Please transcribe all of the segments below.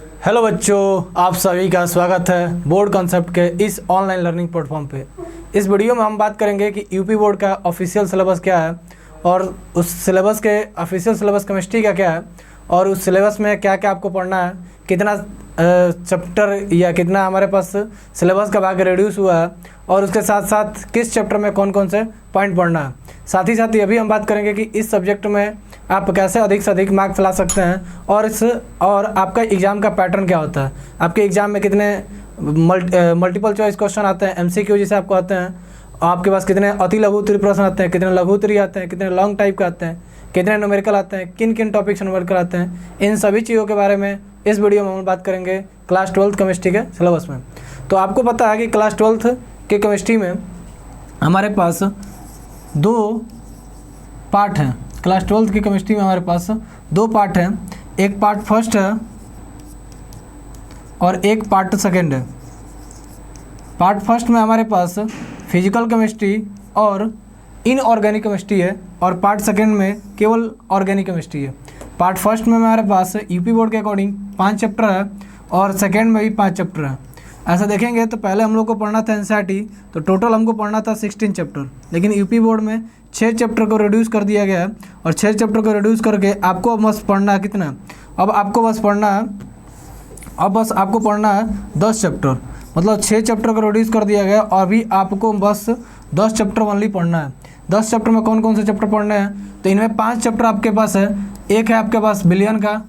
Hello बच्चों, आप सभी का स्वागत है बोर्ड कॉन्सेप्ट के इस ऑनलाइन लर्निंग प्लेटफॉर्म पे। इस वीडियो में हम बात करेंगे कि यूपी बोर्ड का ऑफिशियल सिलेबस क्या है और उस सिलेबस के ऑफिशियल सिलेबस केमिस्ट्री का क्या है और उस सिलेबस में क्या क्या आपको पढ़ना है, कितना चैप्टर या कितना हमारे पास सिलेबस का भाग रिड्यूस हुआ है और उसके साथ साथ किस चैप्टर में कौन कौन से पॉइंट पढ़ना है। साथ ही साथ ये भी हम बात करेंगे कि इस सब्जेक्ट में आप कैसे अधिक से अधिक मार्क्स ला सकते हैं और आपका एग्ज़ाम का पैटर्न क्या होता है। आपके एग्ज़ाम में कितने मल्टीपल चॉइस क्वेश्चन आते हैं, एमसीक्यू जिसे आपको आते हैं, आपके पास कितने अति लघु उत्तरीय प्रश्न आते हैं, कितने लघु उत्तरीय आते हैं, कितने लॉन्ग टाइप के आते हैं, कितने न्यूमेरिकल आते हैं, किन किन टॉपिक से न्यूमेरिकल आते हैं। इन सभी चीज़ों के बारे में इस वीडियो में हम बात करेंगे क्लास 12th केमिस्ट्री के सिलेबस में। तो आपको पता है कि क्लास 12th के केमिस्ट्री में हमारे पास 2 पार्ट हैं। क्लास 12th की केमिस्ट्री में हमारे पास 2 पार्ट हैं, एक पार्ट फर्स्ट है और एक पार्ट सेकेंड है। पार्ट फर्स्ट में हमारे पास फिजिकल केमिस्ट्री और इनऑर्गेनिक केमिस्ट्री है और पार्ट सेकेंड में केवल ऑर्गेनिक केमिस्ट्री है। पार्ट फर्स्ट में हमारे पास यूपी बोर्ड के अकॉर्डिंग 5 चैप्टर है और सेकेंड में भी 5 चैप्टर है। ऐसा देखेंगे तो पहले हम लोग को पढ़ना था एनसीईआरटी, तो टोटल हमको पढ़ना था 16 चैप्टर, लेकिन यूपी बोर्ड में 6 चैप्टर को रिड्यूस कर दिया गया है और 6 चैप्टर को रिड्यूस करके आपको बस पढ़ना है कितना, अब आपको बस आपको पढ़ना है 10 चैप्टर। मतलब 6 चैप्टर को रिड्यूस कर दिया गया और भी आपको बस 10 चैप्टर ओनली पढ़ना है। 10 चैप्टर में कौन कौन से चैप्टर पढ़ने हैं, तो इनमें 5 चैप्टर आपके पास है। एक है आपके पास विलयन का,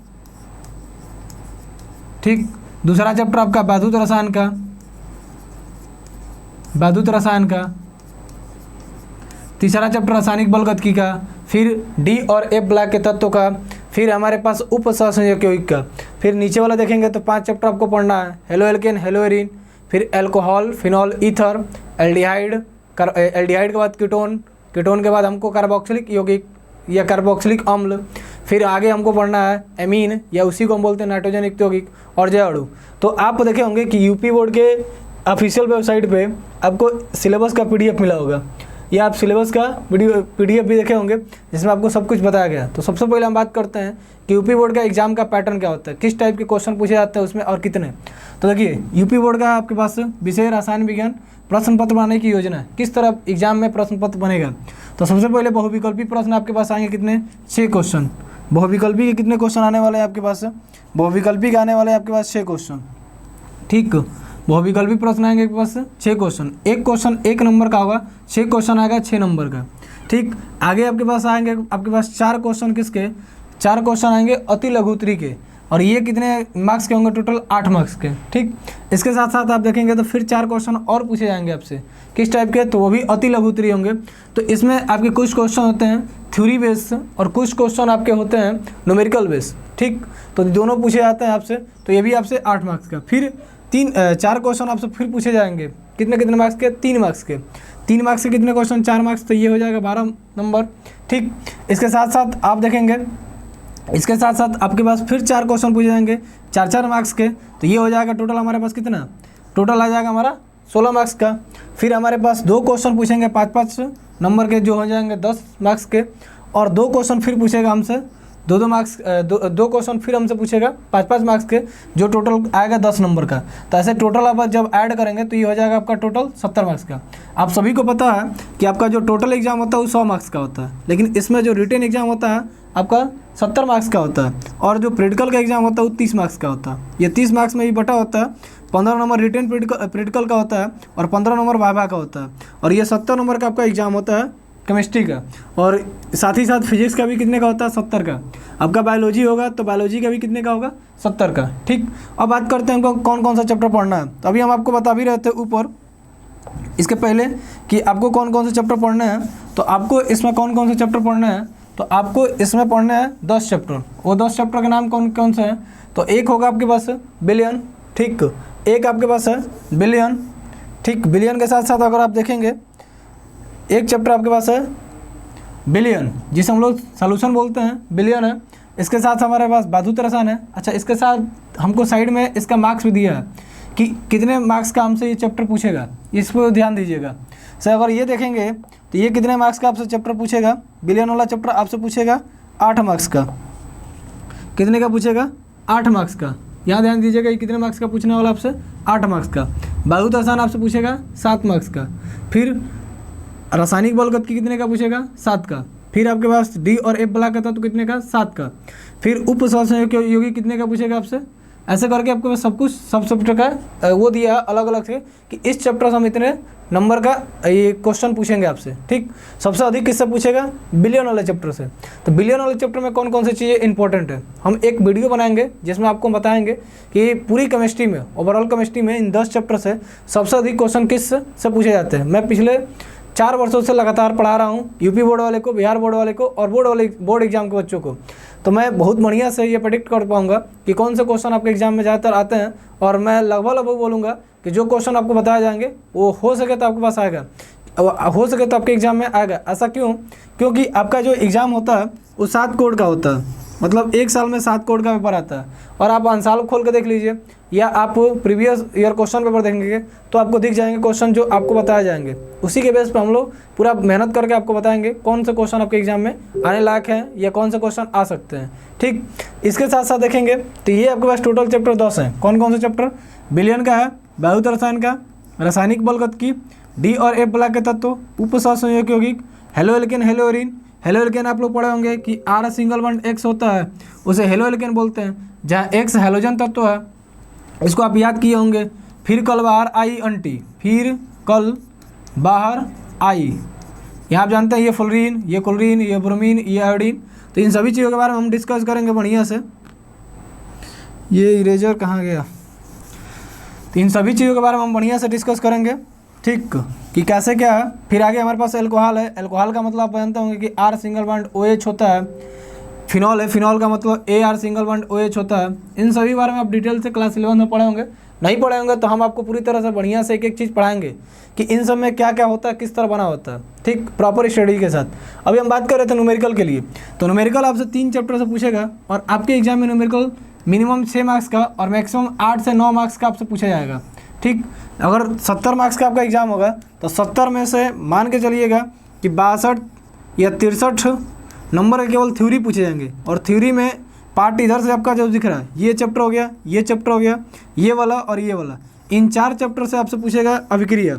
ठीक, दूसरा चैप्टर आपका वैद्युत रसायन का, तीसरा चैप्टर रासायनिक बलगतिकी का, फिर डी और एफ ब्लॉक के तत्वों का, फिर हमारे पास उप सहसंयोजक यौगिक का। फिर नीचे वाला देखेंगे तो 5 चैप्टर आपको पढ़ना है, हेलो एल्केन, हेलो एरीन, फिर एल्कोहल, फिनॉल, ईथर, एल्डिहाइड के बाद कीटोन के बाद हमको कार्बोक्सिलिक यौगिक या कार्बोक्सिलिक अम्ल, फिर आगे हमको पढ़ना है एमीन या उसी को हम बोलते हैं नाइट्रोजन युक्त यौगिक और जैव अणु। तो आप देखे होंगे कि यूपी बोर्ड के ऑफिशियल वेबसाइट पे आपको सिलेबस का पीडीएफ मिला होगा या आप सिलेबस का पीडीएफ भी देखे होंगे जिसमें आपको सब कुछ बताया गया। तो सबसे पहले हम बात करते हैं कि यूपी बोर्ड का एग्जाम का पैटर्न क्या होता है, किस टाइप के क्वेश्चन पूछे जाते हैं उसमें और कितने। तो देखिए, यूपी बोर्ड का आपके पास विषय रसायन विज्ञान प्रश्न पत्र बनाने की योजना है, किस तरह एग्जाम में प्रश्न पत्र बनेगा। तो सबसे पहले बहुविकल्पी प्रश्न आपके पास आएंगे कितने, 6 क्वेश्चन। बहुविकल्पी के कितने क्वेश्चन आने वाले हैं आपके पास, बहुविकल्पी के आने वाले हैं आपके पास 6 क्वेश्चन, ठीक। बहुविकल्पी प्रश्न आएंगे आपके पास 6 क्वेश्चन, एक क्वेश्चन 1 नंबर का होगा, 6 क्वेश्चन आएगा 6 नंबर का, ठीक। आगे आपके पास आएंगे आपके पास 4 क्वेश्चन किसके, 4 क्वेश्चन आएंगे अति लघु उत्तरीय के और ये कितने मार्क्स के होंगे, टोटल 8 मार्क्स के, ठीक। इसके साथ साथ आप देखेंगे तो फिर 4 क्वेश्चन और पूछे जाएंगे आपसे, किस टाइप के, तो वो भी अति लघु उत्तरीय होंगे। तो इसमें आपके कुछ क्वेश्चन होते हैं थ्योरी बेस और कुछ क्वेश्चन आपके होते हैं न्यूमेरिकल बेस, ठीक। तो दोनों पूछे जाते हैं आपसे, तो ये भी आपसे 8 मार्क्स का। फिर 4 क्वेश्चन आपसे फिर पूछे जाएंगे, कितने मार्क्स के, 3 मार्क्स के। 3 मार्क्स के कितने क्वेश्चन, 4 मार्क्स, तो ये हो जाएगा 12 नंबर, ठीक। इसके साथ साथ आप देखेंगे, इसके साथ साथ आपके पास फिर 4 क्वेश्चन पूछे जाएंगे 4-4 मार्क्स के, तो ये हो जाएगा टोटल हमारे पास कितना, टोटल आ जाएगा हमारा 16 मार्क्स का। फिर हमारे पास 2 क्वेश्चन पूछेंगे 5-5 नंबर के, जो हो जाएंगे 10 मार्क्स के, और 2 क्वेश्चन फिर पूछेगा हमसे 2-2 मार्क्स, 2 क्वेश्चन फिर हमसे पूछेगा 5-5 मार्क्स के, जो टोटल आएगा 10 नंबर का। तो ऐसे टोटल आप जब ऐड करेंगे तो ये हो जाएगा आपका टोटल 70 मार्क्स का। आप सभी को पता है कि आपका जो टोटल एग्जाम होता है वो 100 मार्क्स का होता है, लेकिन इसमें जो रिटन एग्जाम होता है आपका 70 मार्क्स का होता है और जो प्रैक्टिकल का एग्जाम होता है वो 30 मार्क्स का होता है। ये 30 मार्क्स में ही बटा होता है, 15 नंबर रिटन प्रैक्टिकल का होता है और 15 नंबर वाइवा का होता है, और ये 70 नंबर का आपका एग्जाम होता है केमिस्ट्री का। और साथ ही साथ फिजिक्स का भी कितने का होता है, 70 का। आपका बायोलॉजी होगा तो बायोलॉजी का भी कितने का होगा, 70 का, ठीक। अब बात करते हैं हमको कौन कौन सा चैप्टर पढ़ना है। तो अभी हम आपको बता भी रहे थे ऊपर इसके पहले कि आपको कौन कौन से चैप्टर पढ़ने हैं। तो आपको इसमें कौन कौन से चैप्टर पढ़ने हैं, तो आपको इसमें पढ़ने हैं 10 चैप्टर। वो 10 चैप्टर के नाम कौन कौन से हैं, तो एक होगा आपके पास विलयन, ठीक, एक आपके पास है विलयन, ठीक। विलयन के साथ साथ अगर आप देखेंगे एक चैप्टर आपके पास है विलयन, जिसे हम लोग सॉल्यूशन बोलते हैं, विलयन है। इसके साथ हमारे पास वैद्युत रसायन है। अच्छा, इसके साथ हमको साइड में इसका मार्क्स भी दिया है कि कितने मार्क्स का हमसे ये चैप्टर पूछेगा, इस पर ध्यान दीजिएगा। सर अगर ये देखेंगे तो ये कितने मार्क्स का आपसे चैप्टर पूछेगा, विलयन वाला चैप्टर आपसे पूछेगा 8 मार्क्स का। कितने का पूछेगा, 8 मार्क्स का, यहाँ ध्यान दीजिएगा, ये कितने मार्क्स का पूछने वाला आपसे, 8 मार्क्स का। बहुत आसान आपसे पूछेगा 7 मार्क्स का। फिर रासायनिक बल गति कितने का पूछेगा, 7 का। फिर आपके पास डी और एफ ब्लॉक का था तो कितने का, 7 का। फिर उप सहसंयोगी कितने का पूछेगा आपसे। ऐसे करके आपके पास सब कुछ सब चैप्टर का वो दिया अलग अलग से कि इस चैप्टर से हम इतने नंबर का ये क्वेश्चन पूछेंगे आपसे। ठीक, सबसे अधिक किससे पूछेगा, बिलियन वाले चैप्टर से। तो बिलियन वाले चैप्टर में कौन कौन सी चीज़ें इंपॉर्टेंट है, हम एक वीडियो बनाएंगे जिसमें आपको बताएंगे कि पूरी केमिस्ट्री में, ओवरऑल केमिस्ट्री में इन 10 चैप्टर से सबसे अधिक क्वेश्चन किस से पूछे जाते हैं। मैं पिछले 4 वर्षों से लगातार पढ़ा रहा हूँ यूपी बोर्ड वाले को, बिहार बोर्ड वाले को और बोर्ड एग्जाम के बच्चों को। तो मैं बहुत बढ़िया से ये प्रेडिक्ट कर पाऊंगा कि कौन से क्वेश्चन आपके एग्जाम में ज़्यादातर आते हैं, और मैं लगभग बोलूँगा कि जो क्वेश्चन आपको बताए जाएंगे वो हो सके तो आपके पास आएगा, हो सके तो आपके एग्जाम में आएगा। ऐसा क्यों, क्योंकि आपका जो एग्ज़ाम होता है वो 7 कोड का होता है, मतलब एक साल में 7 कोड का पेपर आता है। और आप आंसर खोल के देख लीजिए या आप प्रीवियस ईयर क्वेश्चन पेपर देखेंगे तो आपको दिख जाएंगे क्वेश्चन जो आपको बताए जाएंगे। उसी के बेस पे हम लोग पूरा मेहनत करके आपको बताएंगे कौन से क्वेश्चन आपके एग्जाम में आने लायक हैं या कौन से क्वेश्चन आ सकते हैं। ठीक, इसके साथ साथ देखेंगे तो ये आपके पास टोटल चैप्टर 10 हैं। कौन कौन से चैप्टर, बिलियन का है, बहुत रसायन का, रासायनिक बल गतिकी, डी और एफ ब्लॉक के तत्व, उप सहसंयोगी यौगिक, halo alkane hello arene. Halo alkane आप लोग पढ़े होंगे कि R सिंगल बॉन्ड X होता है उसे हेलो एल्केन बोलते हैं, जहाँ X हैलोजन तत्व है, इसको आप याद किए होंगे। फिर कल बाहर आई अंटी, फिर कल बाहर आई, यहाँ आप जानते हैं ये फ्लोरीन, ये क्लोरीन, ये ब्रोमीन, ये आयोडीन। तो इन सभी चीज़ों के बारे में हम डिस्कस करेंगे बढ़िया से। ये इरेजर कहाँ गया, तो इन सभी चीज़ों के बारे में हम बढ़िया से डिस्कस करेंगे। ठीक, कि कैसे क्या है। फिर आगे हमारे पास एल्कोहल है। एल्कोहल का मतलब आप जानते होंगे कि R सिंगल बॉन्ड OH होता है। फिनॉल है, फिनॉल का मतलब AR सिंगल बॉन्ड OH होता है। इन सभी बारे में आप डिटेल से क्लास 11 में पढ़े होंगे, नहीं पढ़े होंगे तो हम आपको पूरी तरह से बढ़िया से एक एक चीज़ पढ़ाएंगे कि इन सब में क्या क्या होता है, किस तरह बना होता है। ठीक, प्रॉपर स्टडी के साथ। अभी हम बात कर रहे थे न्यूमेरिकल के लिए, तो न्यूमेरिकल आपसे 3 चैप्टर से पूछेगा और आपके एग्जाम में न्यूमेरिकल मिनिमम 6 मार्क्स का और मैक्सिमम 8 से 9 मार्क्स का आपसे पूछा जाएगा। ठीक, अगर 70 मार्क्स का आपका एग्ज़ाम होगा तो 70 में से मान के चलिएगा कि 62 या 63 नंबर के केवल थ्योरी पूछे जाएंगे। और थ्योरी में पार्ट इधर से आपका जो दिख रहा है, ये चैप्टर हो गया, ये चैप्टर हो गया, ये वाला और ये वाला, इन 4 चैप्टर से आपसे पूछेगा अभिक्रिया।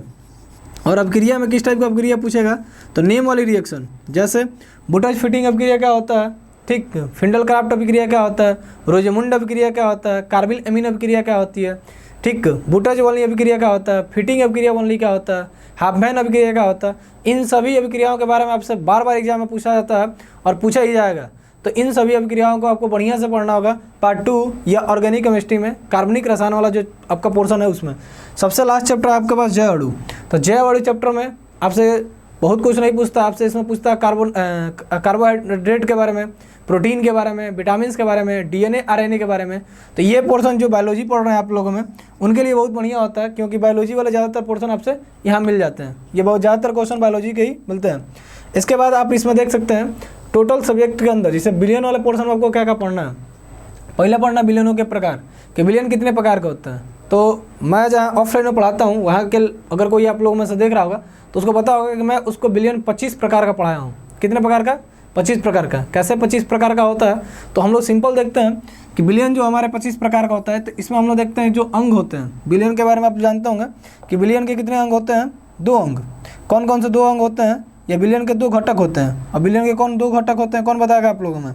और अभिक्रिया में किस टाइप का अभिक्रिया पूछेगा, तो नेम वाली रिएक्शन, जैसे बुटज फिटिंग अभिक्रिया क्या होता है, ठीक, फिंडल क्राफ्ट अभिक्रिया क्या होता है, रोजेमुंड अभिक्रिया क्या होता है, कार्बिल एमीन अभिक्रिया क्या होती है, ठीक, बुटज वनली अभिक्रिया क्या होता है, फिटिंग अभिक्रिया वनली क्या होता है, हाफमैन अभिक्रिया क्या होता है। इन सभी अभिक्रियाओं के बारे में आपसे बार बार एग्जाम में पूछा जाता है और पूछा ही जाएगा। तो इन सभी अभिक्रियाओं को आपको बढ़िया से पढ़ना होगा। पार्ट 2 या ऑर्गेनिक केमिस्ट्री में कार्बनिक रसायन वाला जो आपका पोर्शन है उसमें सबसे लास्ट चैप्टर है आपके पास जैव अणु। तो जैव अणु चैप्टर में आपसे बहुत कुछ नहीं पूछता, आपसे इसमें पूछता है कार्बोहाइड्रेट के बारे में, प्रोटीन के बारे में, विटामिन के बारे में, DNA RNA के बारे में। तो ये पोर्शन जो बायोलॉजी पढ़ रहे हैं आप लोगों में उनके लिए बहुत बढ़िया होता है, क्योंकि बायोलॉजी वाले ज़्यादातर पोर्शन आपसे यहाँ मिल जाते हैं। ये बहुत ज़्यादातर क्वेश्चन बायोलॉजी के ही मिलते हैं। इसके बाद आप इसमें देख सकते हैं टोटल सब्जेक्ट के अंदर, जैसे बिलियन वाले पोर्शन में आपको क्या क्या पढ़ना है। पहले पढ़ना बिलियनों के प्रकार कि बिलियन कितने प्रकार का होता है। तो मैं जहाँ ऑफलाइन में पढ़ाता हूँ वहाँ के अगर कोई आप लोगों में से देख रहा होगा तो उसको पता होगा कि मैं उसको बिलियन 25 प्रकार का पढ़ाया हूँ। कितने प्रकार का, 25 प्रकार का। कैसे 25 प्रकार का होता है, तो हम लोग सिंपल देखते हैं कि बिलियन जो हमारे 25 प्रकार का होता है, तो इसमें हम लोग देखते हैं जो अंग होते हैं। बिलियन के बारे में आप जानते होंगे कि बिलियन के कितने अंग होते हैं, 2 अंग। कौन कौन से 2 अंग होते हैं, या बिलियन के 2 घटक होते हैं। और बिलियन के कौन 2 घटक होते हैं, कौन बताएगा आप लोगों में,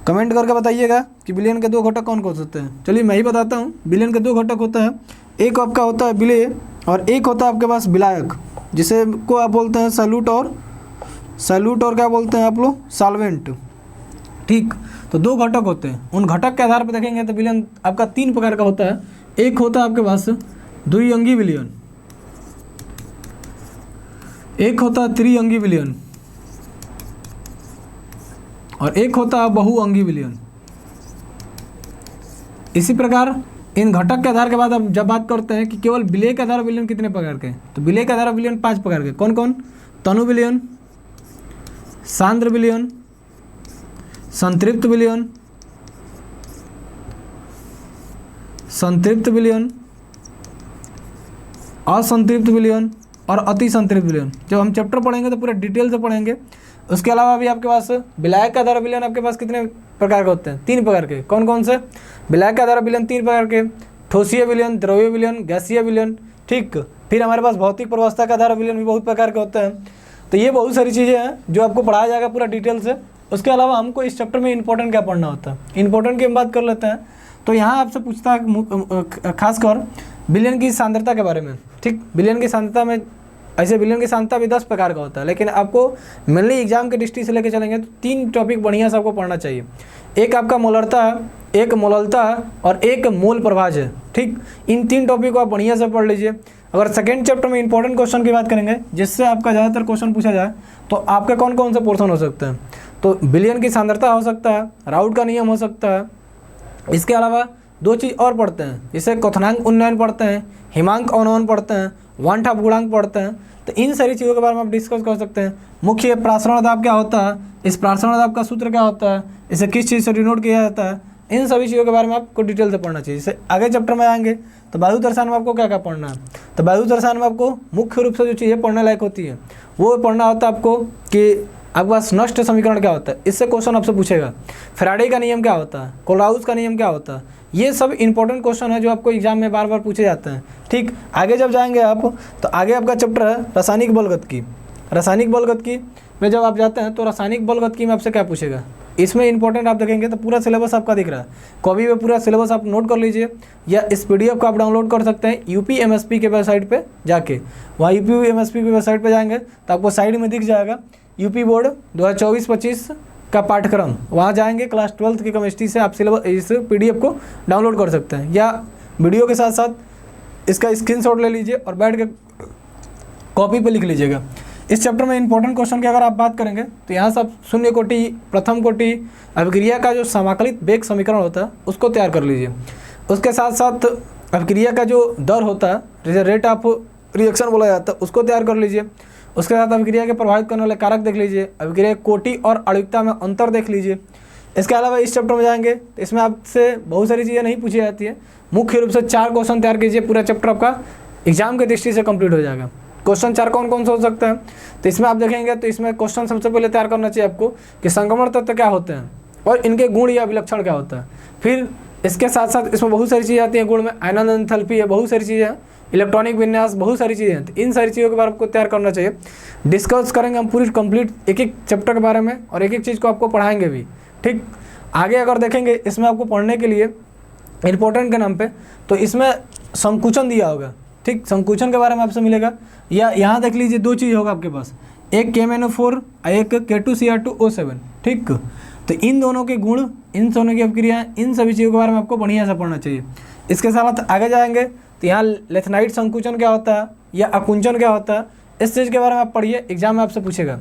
कमेंट करके बताइएगा कि बिलियन के 2 घटक कौन कौन से होते हैं। चलिए मैं ही बताता हूँ। बिलियन के 2 घटक होते हैं, एक आपका होता है विलेय और एक होता है आपके पास विलायक, जिसे को आप बोलते हैं सैल्यूट और क्या बोलते हैं आप लोग, सॉल्वेंट। ठीक, तो 2 घटक होते हैं। उन घटक के आधार पर देखेंगे तो विलयन आपका 3 प्रकार का होता है। एक होता है आपके पास द्विअंगी विलयन, एक होता है त्रिअंगी विलयन और एक होता है बहुअंगी विलयन। इसी प्रकार इन घटक के आधार के बाद अब जब बात करते हैं कि केवल विलेय के आधार विलयन कितने प्रकार के, तो विलेय के आधार विलयन 5 प्रकार के। कौन कौन, तनु विलयन, सांद्र विलयन, संतृप्त विलयन, असंतृप्त विलयन और अति संतृप्त विलयन। जब हम चैप्टर पढ़ेंगे तो पूरा डिटेल से पढ़ेंगे। उसके अलावा भी आपके पास विलायक का आधार विलयन आपके पास कितने प्रकार के होते हैं, 3 प्रकार के। कौन कौन से? ब्लैक के आधार विलयन 3 प्रकार के, ठोसीय विलयन, द्रव्य विलयन, गैसीय विलयन, ठीक। फिर हमारे पास भौतिक प्रवस्था का आधार विलयन भी बहुत प्रकार के होते हैं। तो ये बहुत सारी चीज़ें हैं जो आपको पढ़ाया जाएगा पूरा डिटेल से। उसके अलावा हमको इस चैप्टर में इंपॉर्टेंट क्या पढ़ना होता है, इंपॉर्टेंट की हम बात कर लेते हैं। तो यहाँ आपसे पूछता है खासकर विलयन की सांद्रता के बारे में, ठीक। विलयन की सांद्रता में ऐसे विलयन की सांद्रता भी 10 प्रकार का होता है, लेकिन आपको मेनली एग्जाम के दृष्टि से लेके चलेंगे तो 3 टॉपिक बढ़िया से आपको पढ़ना चाहिए। एक आपका मोलरता है, एक मोललता है और एक मोल प्रभाज है, ठीक। इन 3 टॉपिक को आप बढ़िया से पढ़ लीजिए। अगर सेकेंड चैप्टर में इंपॉर्टेंट क्वेश्चन की बात करेंगे जिससे आपका ज़्यादातर क्वेश्चन पूछा जाए तो आपके कौन कौन से पोर्शन हो सकते हैं? तो विलयन की सांद्रता हो सकता है, राउट का नियम हो सकता है। इसके अलावा 2 चीज़ और पढ़ते हैं, जैसे क्वथनांक उन्नयन पढ़ते हैं, हिमांक अवनयन पढ़ते हैं, वन ठाप गुणांक पढ़ते हैं। तो इन सारी चीज़ों के बारे में आप डिस्कस कर सकते हैं। मुख्य प्रासरण दाब क्या होता है, इस प्रासरण दाब का सूत्र क्या होता है, इसे किस चीज़ से डिनोट किया जाता है, इन सभी चीज़ों के बारे में आपको डिटेल से पढ़ना चाहिए। जैसे आगे चैप्टर में आएंगे तो वायु दर्शन में आपको क्या क्या पढ़ना है। तो वायु दर्शन में आपको मुख्य रूप से जो चीज़ें पढ़ने लायक होती है वो पढ़ना होता है आपको कि आपके पास नष्ट समीकरण क्या होता है, इससे क्वेश्चन आपसे पूछेगा। फैराडे का नियम क्या होता है, कोलराउस का नियम क्या होता है, ये सब इंपॉर्टेंट क्वेश्चन है जो आपको एग्जाम में बार बार पूछे जाते हैं, ठीक। आगे जब जाएंगे आप तो आगे आपका चैप्टर है रासायनिक बलगतिकी। रासायनिक बलगतिकी में जब आप जाते हैं तो रासायनिक बलगतिकी में आपसे क्या पूछेगा, इसमें इंपॉर्टेंट आप देखेंगे तो पूरा सिलेबस आपका दिख रहा है। कॉपी में पूरा सिलेबस आप नोट कर लीजिए या इस पीडीएफ को आप डाउनलोड कर सकते हैं यूपीएमएसपी के वेबसाइट पे जाके। वहाँ यूपीएमएसपी की वेबसाइट पे जाएंगे तो आपको साइड में दिख जाएगा यूपी बोर्ड 2024-25 का पाठ्यक्रम। वहाँ जाएंगे क्लास 12th की केमिस्ट्री से आप सिलेबस इस पीडीएफ को डाउनलोड कर सकते हैं या वीडियो के साथ साथ इसका स्क्रीनशॉट ले लीजिए और बैठ के कॉपी पे लिख लीजिएगा। इस चैप्टर में इंपॉर्टेंट क्वेश्चन की अगर आप बात करेंगे तो यहाँ सब शून्य कोटि, प्रथम कोटि, अभिक्रिया का जो समाकलित वेग समीकरण होता है उसको तैयार कर लीजिए। उसके साथ साथ अभिक्रिया का जो दर होता है जिसे रेट ऑफ रिएक्शन बोला जाता है उसको तैयार कर लीजिए। उसके साथ अभिक्रिया के प्रभावित करने वाले कारक देख लीजिए, अभिक्रिया कोटि और आणविकता में अंतर देख लीजिए। इसके अलावा इस चैप्टर में जाएंगे तो इसमें आपसे बहुत सारी चीज़ें नहीं पूछी जाती है। मुख्य रूप से 4 क्वेश्चन तैयार कीजिए, पूरा चैप्टर आपका एग्जाम के दृष्टि से कंप्लीट हो जाएगा। क्वेश्चन 4 कौन कौन से हो सकते हैं तो इसमें आप देखेंगे तो इसमें क्वेश्चन सबसे पहले तैयार करना चाहिए आपको कि संक्रमण तत्व क्या होते हैं और इनके गुण या विलक्षण क्या होता है। फिर इसके साथ साथ इसमें बहुत सारी चीज़ें आती हैं, गुण में आयनन एंथैल्पी है, बहुत सारी चीज़ें हैं, इलेक्ट्रॉनिक विन्यास, बहुत सारी चीज़ें हैं। तो इन सारी चीज़ों के बारे में आपको तैयार करना चाहिए। डिस्कस करेंगे हम पूरी कंप्लीट एक एक चैप्टर के बारे में और एक एक चीज़ को आपको पढ़ाएंगे भी, ठीक। आगे अगर देखेंगे इसमें आपको पढ़ने के लिए इंपॉर्टेंट के नाम पे तो इसमें संकुचन दिया होगा, ठीक। संकुचन के बारे में आपसे मिलेगा या यहाँ देख लीजिए 2 चीज़ होगा आपके पास, एक KMnO4 और एक K2Cr2O7, ठीक। तो इन दोनों के गुण, इन दोनों की अभिक्रियाएं, इन सभी चीज़ों के बारे में आपको बढ़िया से पढ़ना चाहिए। इसके साथ आगे जाएंगे तो यहाँ लेथनाइट संकुचन क्या होता है या अकुंचन क्या होता है, इस चीज़ के बारे में आप पढ़िए, एग्जाम में आपसे पूछेगा।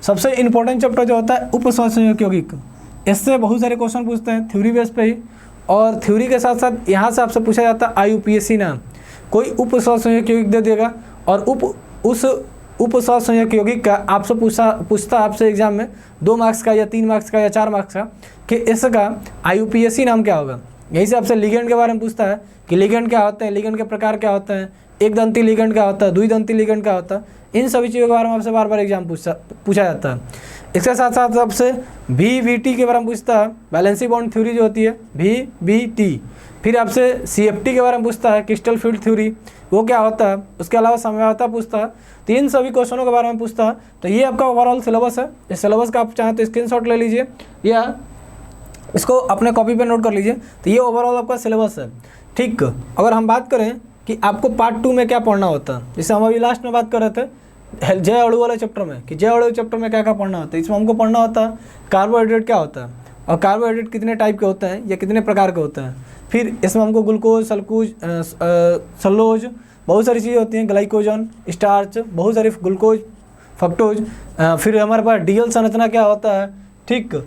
सबसे इंपॉर्टेंट चैप्टर जो होता है उपसंयोजक यौगिक, इससे बहुत सारे क्वेश्चन पूछते हैं थ्योरी बेस पे ही, और थ्योरी के साथ साथ यहाँ से आपसे पूछा जाता है IUPAC नाम, कोई उपसंयोजक यौगिक दे देगा और उस उपसंयोजक यौगिक का आपसे पूछता आपसे एग्जाम में 2 मार्क्स का या 3 मार्क्स का या 4 मार्क्स का कि इसका IUPAC नाम क्या होगा। यहीं से आपसे लिगेंड के बारे में पूछता है कि लिगेंड क्या होते हैं, लिगेंड के प्रकार क्या होते हैं, एक दंती लिगेंड क्या होता है, द्विदंती लिगेंड क्या होता है। इन सभी चीज़ों के बारे में आपसे बार बार एग्जाम पूछा जाता है। इसके साथ साथ आपसे VBT के बारे में पूछता है, वैलेंसी बॉन्ड थ्योरी जो होती है VBT। फिर आपसे CFT के बारे में पूछता है, क्रिस्टल फील्ड थ्योरी, वो क्या होता है। उसके अलावा समयावता पूछता है। तो इन सभी क्वेश्चनों के बारे में पूछता है। तो ये आपका ओवरऑल सिलेबस है। इस सिलेबस का आप चाहें तो स्क्रीनशॉट ले लीजिए या इसको अपने कॉपी पे नोट कर लीजिए। तो ये ओवरऑल आपका सिलेबस है, ठीक। अगर हम बात करें कि आपको पार्ट 2 में क्या पढ़ना होता है, जैसे हम अभी लास्ट में बात कर रहे थे जय अणु वाले चैप्टर में कि जय अणु चैप्टर में क्या क्या पढ़ना होता है, इसमें हमको पढ़ना होता है कार्बोहाइड्रेट क्या होता है और कार्बोहाइड्रेट कितने टाइप के होते हैं या कितने प्रकार के होते हैं। फिर इसमें हमको ग्लूकोज, सेलुलोज, बहुत सारी चीज़ें होती हैं, ग्लाइकोजन, स्टार्च, बहुत सारी ग्लूकोज, फ्रक्टोज। फिर हमारे पास डीएल संरचना क्या होता है, ठीक।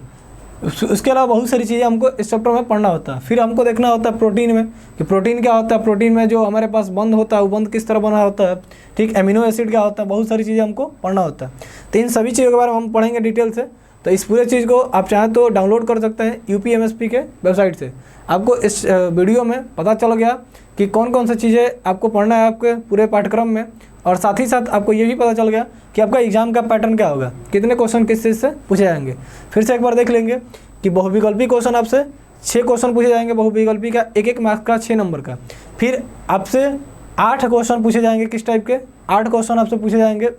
उसके अलावा बहुत सारी चीज़ें हमको इस चैप्टर में पढ़ना होता है। फिर हमको देखना होता है प्रोटीन में कि प्रोटीन क्या होता है, प्रोटीन में जो हमारे पास बंध होता है वो बंध किस तरह बना होता है, ठीक। एमिनो एसिड क्या होता है, बहुत सारी चीज़ें हमको पढ़ना होता है। तो इन सभी चीज़ों के बारे में हम पढ़ेंगे डिटेल से। तो इस पूरे चीज़ को आप चाहें तो डाउनलोड कर सकते हैं यूपीएमएसपी के वेबसाइट से। आपको इस वीडियो में पता चल गया कि कौन कौन सी चीज़ें आपको पढ़ना है आपके पूरे पाठ्यक्रम में, और साथ ही साथ आपको ये भी पता चल गया कि आपका एग्जाम का पैटर्न क्या होगा, कितने क्वेश्चन किस चीज़ से पूछे जाएंगे। फिर से एक बार देख लेंगे कि बहुविकल्पी क्वेश्चन आपसे 6 क्वेश्चन पूछे जाएंगे बहुविकल्पी का, 1-1 मार्क्स का 6 नंबर का। फिर आपसे 8 क्वेश्चन पूछे जाएंगे, किस टाइप के, 8 क्वेश्चन आपसे पूछे जाएंगे,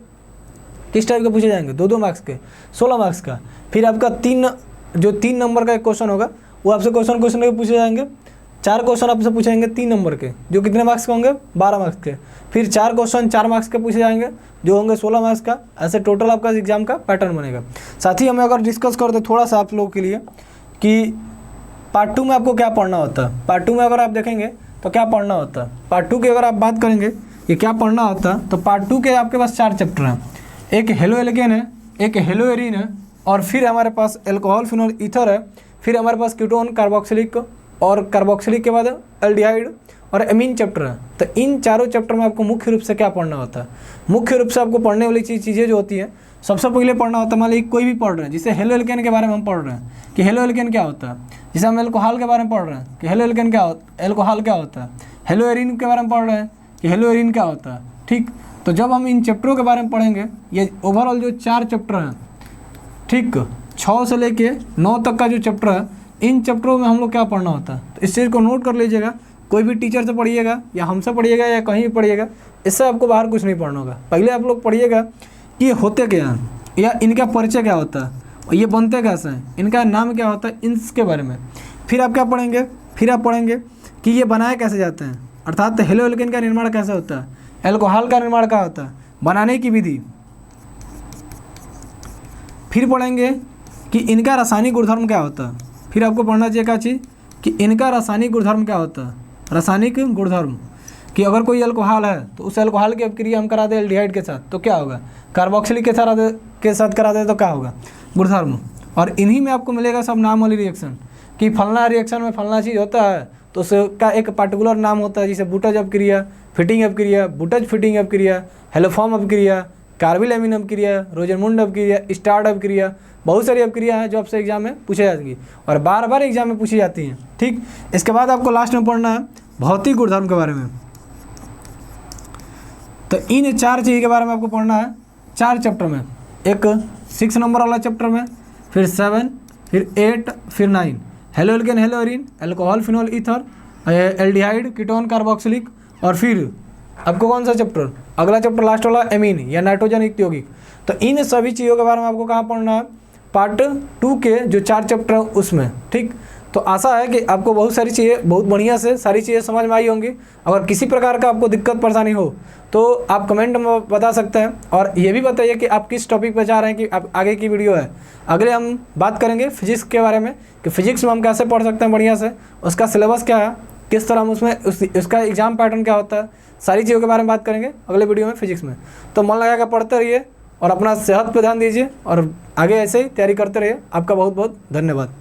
किस टाइप के पूछे जाएंगे, 2-2 मार्क्स के, 16 मार्क्स का। फिर आपका 3 नंबर का एक क्वेश्चन होगा, वो आपसे क्वेश्चन के पूछे जाएंगे। 4 क्वेश्चन आपसे पूछेंगे 3 नंबर के, जो कितने मार्क्स के होंगे, 12 मार्क्स के। फिर 4 क्वेश्चन 4 मार्क्स के पूछे जाएंगे, जो होंगे 16 मार्क्स का। ऐसे टोटल आपका एग्जाम का पैटर्न बनेगा। साथ ही हम अगर डिस्कस करते थोड़ा सा आप लोगों के लिए कि पार्ट 2 में आपको क्या पढ़ना होता है। पार्ट 2 में अगर आप देखेंगे तो क्या पढ़ना होता है, पार्ट 2 की अगर आप बात करेंगे कि क्या पढ़ना होता है, तो पार्ट 2 के आपके पास 4 चैप्टर हैं। एक हेलो एल्केन है, एक हेलो एरीन है, और फिर हमारे पास एल्कोहल फिनोल ईथर है, फिर हमारे पास कीटोन कार्बोक्सिलिक, और कार्बोक्सिलिक के बाद एल्डिहाइड और एमीन चैप्टर है। तो इन चारों चैप्टर में आपको मुख्य रूप से क्या पढ़ना होता है, मुख्य रूप से आपको पढ़ने वाली चीज़ें जो होती हैं, सबसे पहले पढ़ना होता है, मान लीजिए कोई भी पढ़ रहे हैं, जैसे हेलो एल्केन के बारे में हम पढ़ रहे हैं कि हेलो एल्केन क्या होता है, जैसे हम एल्कोहल के बारे में पढ़ रहे हैं कि हेलो एल्केन क्या होता, एल्कोहल क्या होता है, हेलो एरीन के बारे में पढ़ रहे हैं कि हेलो एरीन क्या होता है। ठीक, तो जब हम इन चैप्टरों के बारे में पढ़ेंगे, ये ओवरऑल जो 4 चैप्टर हैं, ठीक, 6 से लेके 9 तक का जो चैप्टर है, इन चैप्टरों में हम लोग क्या पढ़ना होता है, तो इस चीज़ को नोट कर लीजिएगा। कोई भी टीचर से पढ़िएगा या हमसे पढ़िएगा या कहीं भी पढ़िएगा, इससे आपको बाहर कुछ नहीं पढ़ना होगा। पहले आप लोग पढ़िएगा कि ये होते क्या हैं, या इनका परिचय क्या होता है, और ये बनते कैसे हैं, इनका नाम क्या होता है, इसके बारे में। फिर आप क्या पढ़ेंगे, फिर आप पढ़ेंगे कि ये बनाए कैसे जाते हैं, अर्थात हेलो एल्केन का निर्माण कैसे होता है, एल्कोहल का निर्माण क्या होता है, बनाने की विधि। फिर पढ़ेंगे कि इनका रासायनिक गुणधर्म क्या होता है। फिर आपको पढ़ना चाहिए क्या चीज़, कि इनका रासायनिक गुणधर्म क्या होता है, रासायनिक गुणधर्म, कि अगर कोई अल्कोहल है तो उस अल्कोहल की अपक्रिया हम करा दें एल्डिहाइड के साथ तो क्या होगा, कार्बोक्सिलिक के साथ करा दे तो क्या होगा, गुणधर्म। और इन्हीं में आपको मिलेगा सब नाम वाली रिएक्शन, कि फलना रिएक्शन में फलना चीज़ होता है तो उसका एक पार्टिकुलर नाम होता है, जैसे बुटज अपक्रिया, फिटिंग अपक्रिया, बुटज फिटिंग अपक्रिया, हेलोफॉर्म अपक्रिया, कार्बिल एमीन अपक्रिया, रोजरमुंड अपक्रिया, स्टार्ड अपक्रिया। बहुत सारी अपक्रिया हैं जो आपसे एग्जाम में पूछी जाएंगी और बार बार एग्जाम में पूछी जाती हैं। ठीक, इसके बाद आपको लास्ट में पढ़ना है भौतिक गुणधर्म के बारे में। तो इन 4 चीज़ के बारे में आपको पढ़ना है 4 चैप्टर में, एक 6 नंबर वाला चैप्टर में, फिर 7, फिर 8, फिर 9, halo alkane, hello arene, alcohol phenol ether, aldehyde, ketone carboxylic, और फिर आपको कौन सा चैप्टर, अगला चैप्टर लास्ट वाला एमीन या नाइट्रोजन युक्त यौगिक। तो इन सभी चीज़ों के बारे में आपको कहाँ पढ़ना है, पार्ट 2 के जो 4 चैप्टर हैं उसमें। ठीक, तो आशा है कि आपको बहुत सारी चीज़ें बहुत बढ़िया से सारी चीज़ें समझ में आई होंगी। अगर किसी प्रकार का आपको दिक्कत परेशानी हो तो आप कमेंट में बता सकते हैं, और ये भी बताइए कि आप किस टॉपिक पर चाह रहे हैं कि आप आगे की वीडियो है। अगले हम बात करेंगे फिजिक्स के बारे में, कि फिजिक्स में हम कैसे पढ़ सकते हैं बढ़िया से, उसका सिलेबस क्या है, किस तरह हम उसमें उसका एग्जाम पैटर्न क्या होता है, सारी चीज़ों के बारे में बात करेंगे अगले वीडियो में फिजिक्स में। तो मन लगा कर पढ़ते रहिए और अपना सेहत पर ध्यान दीजिए और आगे ऐसे ही तैयारी करते रहिए। आपका बहुत बहुत धन्यवाद।